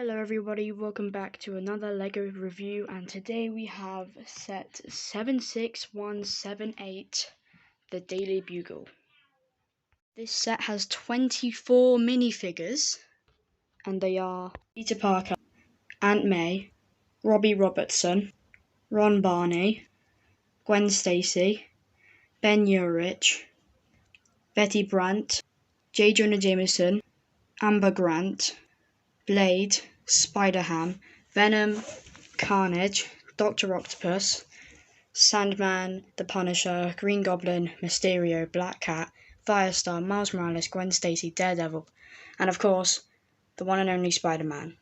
Hello everybody, welcome back to another LEGO review, and today we have set 76178, the Daily Bugle. This set has 24 minifigures, and they are Peter Parker, Aunt May, Robbie Robertson, Ron Barney, Gwen Stacy, Ben Urich, Betty Brant, J. Jonah Jameson, Amber Grant, Blade, Spider-Ham, Venom, Carnage, Dr. Octopus, Sandman, The Punisher, Green Goblin, Mysterio, Black Cat, Firestar, Miles Morales, Gwen Stacy, Daredevil, and of course, the one and only Spider-Man.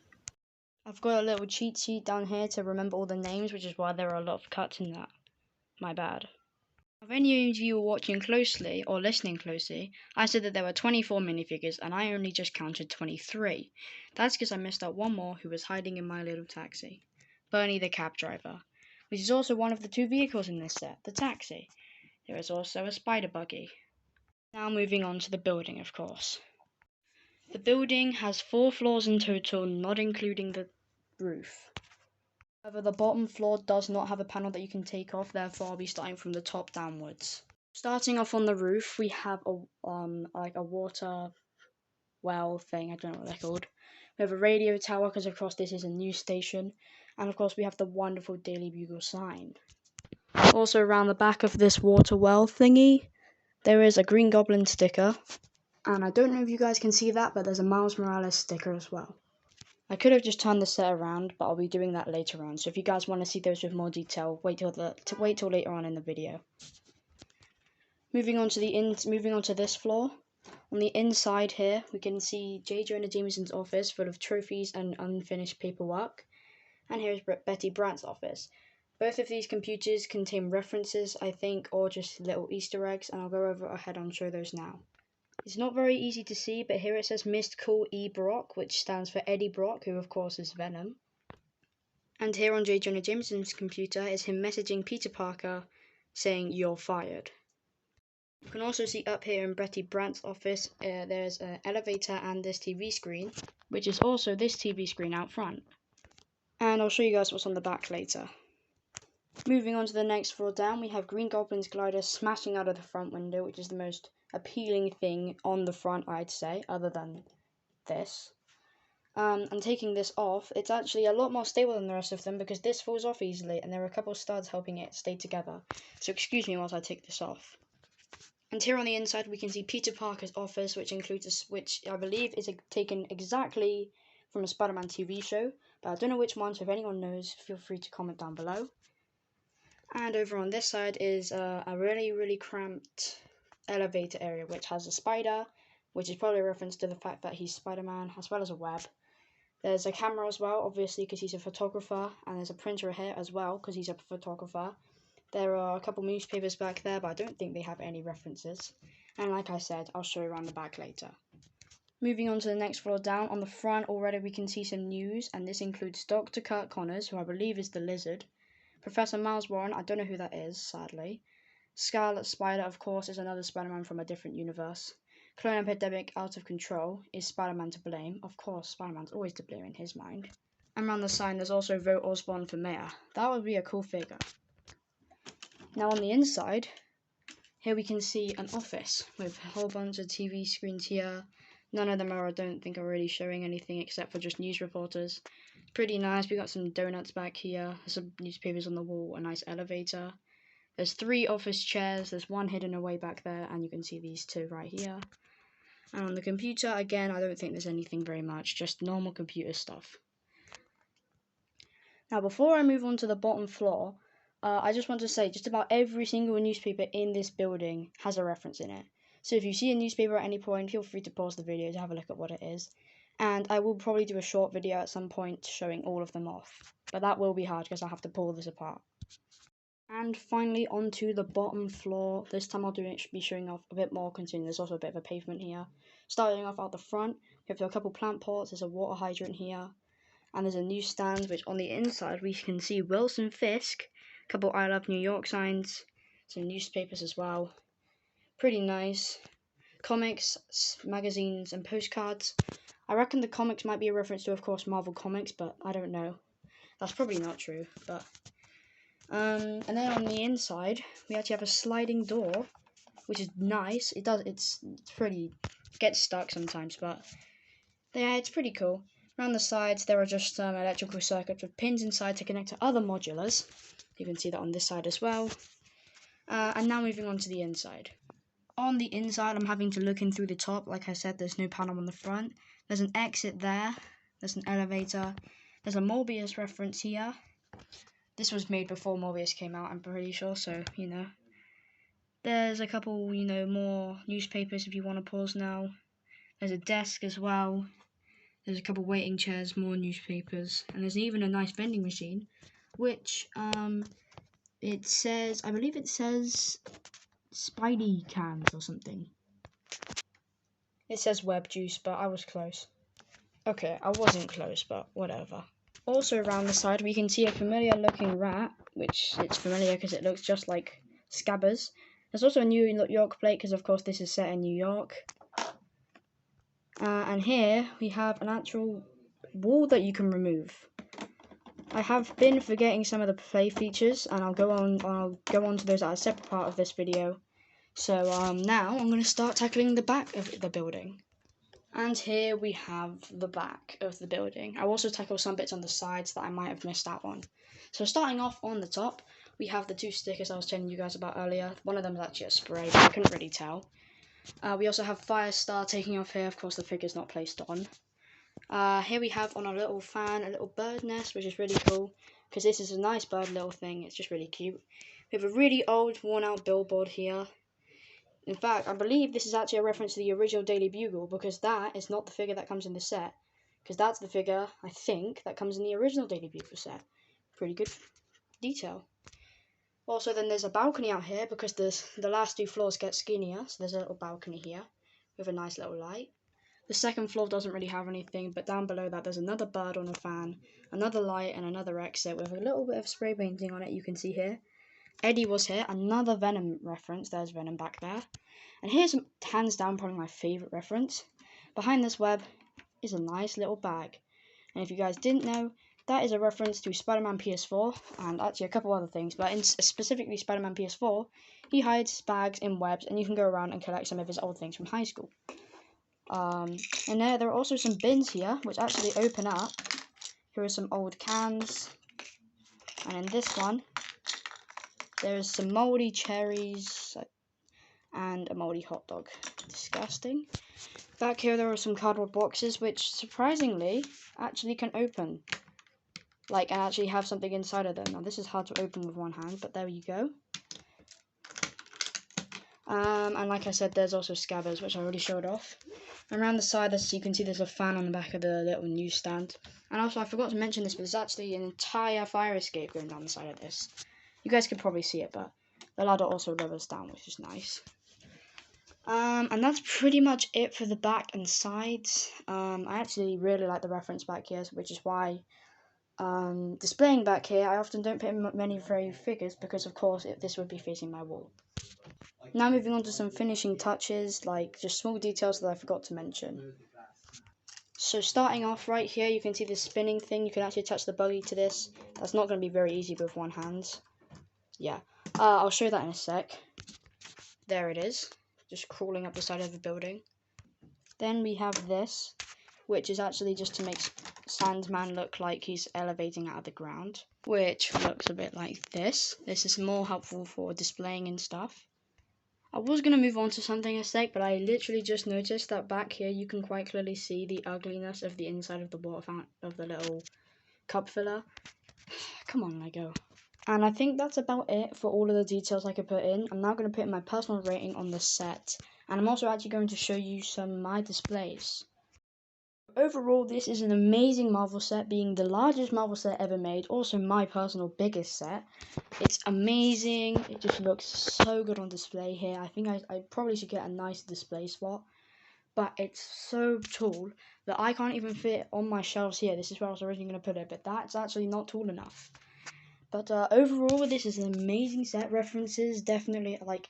I've got a little cheat sheet down here to remember all the names, which is why there are a lot of cuts in that. My bad. If any of you were watching closely or listening closely, I said that there were 24 minifigures and I only just counted 23. That's because I missed out one more who was hiding in my little taxi. Bernie the cab driver, which is also one of the two vehicles in this set, the taxi. There is also a spider buggy. Now moving on to the building, of course. The building has 4 floors in total, not including the roof. However, the bottom floor does not have a panel that you can take off, therefore I'll be starting from the top downwards. Starting off on the roof, we have a water well thing, I don't know what they're called. We have a radio tower, because of course this is a news station, and of course we have the wonderful Daily Bugle sign. Also around the back of this water well thingy, there is a Green Goblin sticker, and I don't know if you guys can see that, but there's a Miles Morales sticker as well. I could have just turned the set around, but I'll be doing that later on. So if you guys want to see those with more detail, wait till later on in the video. Moving on to this floor. On the inside here, we can see J. Jonah Jameson's office full of trophies and unfinished paperwork. And here's Betty Brant's office. Both of these computers contain references, I think, or just little Easter eggs, and I'll go ahead and show those now. It's not very easy to see, but here it says Mr. Cool E. Brock, which stands for Eddie Brock, who of course is Venom. And here on J. Jonah Jameson's computer is him messaging Peter Parker saying, "You're fired." You can also see up here in Betty Brant's office, there's an elevator and this TV screen, which is also this TV screen out front. And I'll show you guys what's on the back later. Moving on to the next floor down, we have Green Goblin's glider smashing out of the front window, which is the most appealing thing on the front, I'd say, other than this. And taking this off, it's actually a lot more stable than the rest of them because this falls off easily and there are a couple of studs helping it stay together. So excuse me whilst I take this off. And here on the inside we can see Peter Parker's office, which I believe is taken exactly from a Spider-Man TV show, but I don't know which one, so if anyone knows, feel free to comment down below. And over on this side is a really cramped elevator area, which has a spider, which is probably a reference to the fact that he's Spider-Man, as well as a web. There's a camera as well, obviously because he's a photographer, and there's a printer here as well because he's a photographer. There are a couple newspapers back there, but I don't think they have any references. And like I said, I'll show you around the back later. Moving on to the next floor down, on the front already we can see some news, and this includes Dr. Kurt Connors, who I believe is the Lizard. Professor Miles Warren, I don't know who that is, sadly. Scarlet Spider, of course, is another Spider-Man from a different universe. Clone epidemic out of control. Is Spider-Man to blame? Of course, Spider-Man's always to blame in his mind. And around the sign there's also Vote Osborn for Mayor. That would be a cool figure. Now on the inside, here we can see an office with a whole bunch of TV screens here. None of them I don't think are really showing anything except for just news reporters. Pretty nice. We got some donuts back here, some newspapers on the wall, a nice elevator. There's 3 office chairs, there's one hidden away back there, and you can see these 2 right here. And on the computer, again, I don't think there's anything very much, just normal computer stuff. Now before I move on to the bottom floor, I just want to say just about every single newspaper in this building has a reference in it. So if you see a newspaper at any point, feel free to pause the video to have a look at what it is. And I will probably do a short video at some point showing all of them off. But that will be hard because I have to pull this apart. And finally onto the bottom floor. This time I'll be showing off a bit more, considering there's also a bit of a pavement here. Starting off out the front, we have a couple plant pots, there's a water hydrant here. And there's a newsstand, which on the inside we can see Wilson Fisk, a couple I Love New York signs, some newspapers as well. Pretty nice. Comics, magazines and postcards. I reckon the comics might be a reference to, of course, Marvel Comics, but I don't know. That's probably not true, but... and then on the inside, we actually have a sliding door, which is nice. It's pretty... gets stuck sometimes, but... yeah, it's pretty cool. Around the sides, there are just some electrical circuits with pins inside to connect to other modulars. You can see that on this side as well. And now moving on to the inside. On the inside, I'm having to look in through the top. Like I said, there's no panel on the front. There's an exit there. There's an elevator. There's a Morbius reference here. This was made before Morbius came out, I'm pretty sure, so, you know. There's a couple, you know, more newspapers if you want to pause now. There's a desk as well. There's a couple waiting chairs, more newspapers. And there's even a nice vending machine, which, it says, I believe it says Spidey cans or something. It says web juice, but I was close. Okay, I wasn't close, but whatever. Also around the side, we can see a familiar looking rat, which it's familiar because it looks just like Scabbers. There's also a New York plate because, of course, this is set in New York. And here we have an actual wall that you can remove. I have been forgetting some of the play features, and I'll go on to those at a separate part of this video. So now I'm going to start tackling the back of the building. And here we have the back of the building. I'll also tackle some bits on the sides that I might have missed out on. So starting off on the top, we have the two stickers I was telling you guys about earlier. One of them is actually a spray, but I couldn't really tell. We also have Firestar taking off here. Of course, the figure's not placed on. Here we have on a little fan, a little bird nest, which is really cool, because this is a nice bird little thing. It's just really cute. We have a really old, worn-out billboard here. In fact, I believe this is actually a reference to the original Daily Bugle, because that is not the figure that comes in the set. Because that's the figure, I think, that comes in the original Daily Bugle set. Pretty good detail. Also, then there's a balcony out here, because the last two floors get skinnier, so there's a little balcony here, with a nice little light. The second floor doesn't really have anything, but down below that there's another bird on a fan, another light, and another exit with a little bit of spray painting on it, you can see here. Eddie was here, another Venom reference, there's Venom back there. And here's hands down probably my favourite reference. Behind this web is a nice little bag. And if you guys didn't know, that is a reference to Spider-Man PS4, and actually a couple other things, but in specifically Spider-Man PS4, he hides bags in webs, and you can go around and collect some of his old things from high school. And there are also some bins here, which actually open up. Here are some old cans, and in this one, there's some mouldy cherries and a mouldy hot dog. Disgusting. Back here there are some cardboard boxes which surprisingly actually can open. And actually have something inside of them. Now this is hard to open with one hand, but there you go. And like I said, there's also Scabbers, which I already showed off. And around the side, as you can see, there's a fan on the back of the little newsstand. And also, I forgot to mention this, but there's actually an entire fire escape going down the side of this. You guys can probably see it, but the ladder also levels down, which is nice. And that's pretty much it for the back and sides. I actually really like the reference back here, which is why displaying back here, I often don't put in many figures because, of course, this would be facing my wall. Now moving on to some finishing touches, like just small details that I forgot to mention. So starting off right here, you can see this spinning thing. You can actually attach the buggy to this. That's not going to be very easy with one hand. Yeah, I'll show that in a sec. There it is, just crawling up the side of the building. Then we have this, which is actually just to make Sandman look like he's elevating out of the ground, which looks a bit like this. This is more helpful for displaying and stuff. I was going to move on to something in a sec, but I literally just noticed that back here you can quite clearly see the ugliness of the inside of the water fountain, of the little cup filler. Come on, Lego. And I think that's about it for all of the details I could put in. I'm now going to put in my personal rating on the set, and I'm also actually going to show you some of my displays. Overall, this is an amazing Marvel set, being the largest Marvel set ever made, also my personal biggest set. It's amazing, it just looks so good on display here. I think I probably should get a nice display spot, but it's so tall that I can't even fit on my shelves here. This is where I was originally going to put it, but that's actually not tall enough. But overall, this is an amazing set. References, definitely like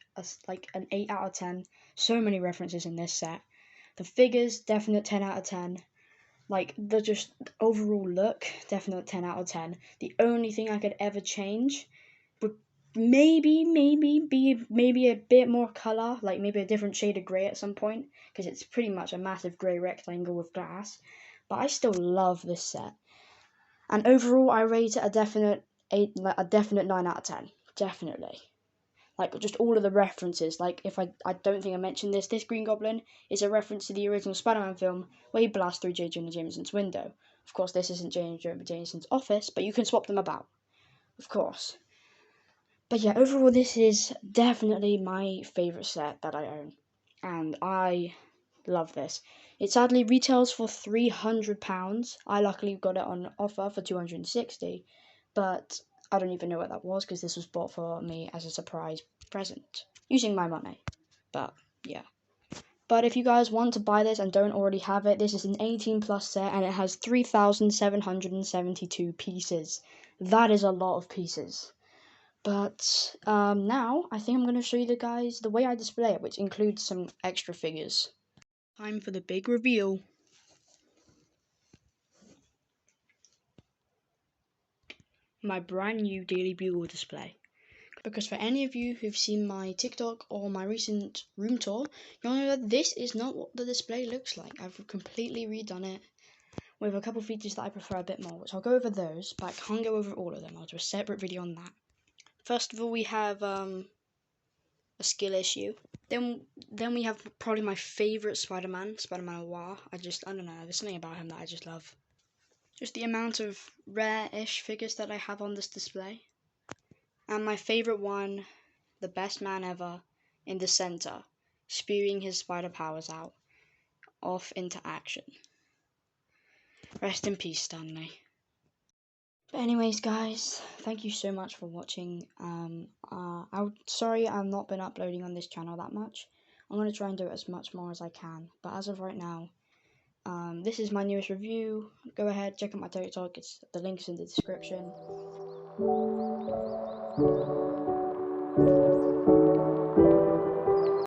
an 8 out of 10. So many references in this set. The figures, definite 10 out of 10. Like, the just overall look, definite 10 out of 10. The only thing I could ever change would maybe be a bit more color, like maybe a different shade of gray at some point, because it's pretty much a massive gray rectangle with glass. But I still love this set. And overall, I rate it a definite 9 out of 10. Definitely. Like, just all of the references. Like, if I don't think I mentioned this Green Goblin is a reference to the original Spider-Man film where he blasts through J. Jonah Jameson's window. Of course, this isn't J. Jonah Jameson's office, but you can swap them about. Of course. But yeah, overall, this is definitely my favourite set that I own. And I love this. It sadly retails for £300. I luckily got it on offer for £260, but I don't even know what that was because this was bought for me as a surprise present using my money. But yeah. But if you guys want to buy this and don't already have it, this is an 18+ set and it has 3,772 pieces. That is a lot of pieces. But now I think I'm going to show you guys the way I display it, which includes some extra figures. Time for the big reveal. My brand new Daily Bugle display. Because for any of you who've seen my TikTok or my recent room tour, you'll know that this is not what the display looks like. I've completely redone it with a couple features that I prefer a bit more, which I'll go over those, but I can't go over all of them. I'll do a separate video on that. First of all, we have a skill issue. Then we have probably my favourite Spider-Man Noir. I don't know, there's something about him that I just love. Just the amount of rare-ish figures that I have on this display. And my favourite one, the best man ever, in the center, spewing his spider powers out, off into action. Rest in peace, Stanley. But anyways, guys, thank you so much for watching. Sorry I've not been uploading on this channel that much. I'm going to try and do it as much more as I can. But as of right now, this is my newest review. Go ahead, check out my TikTok. The link's in the description.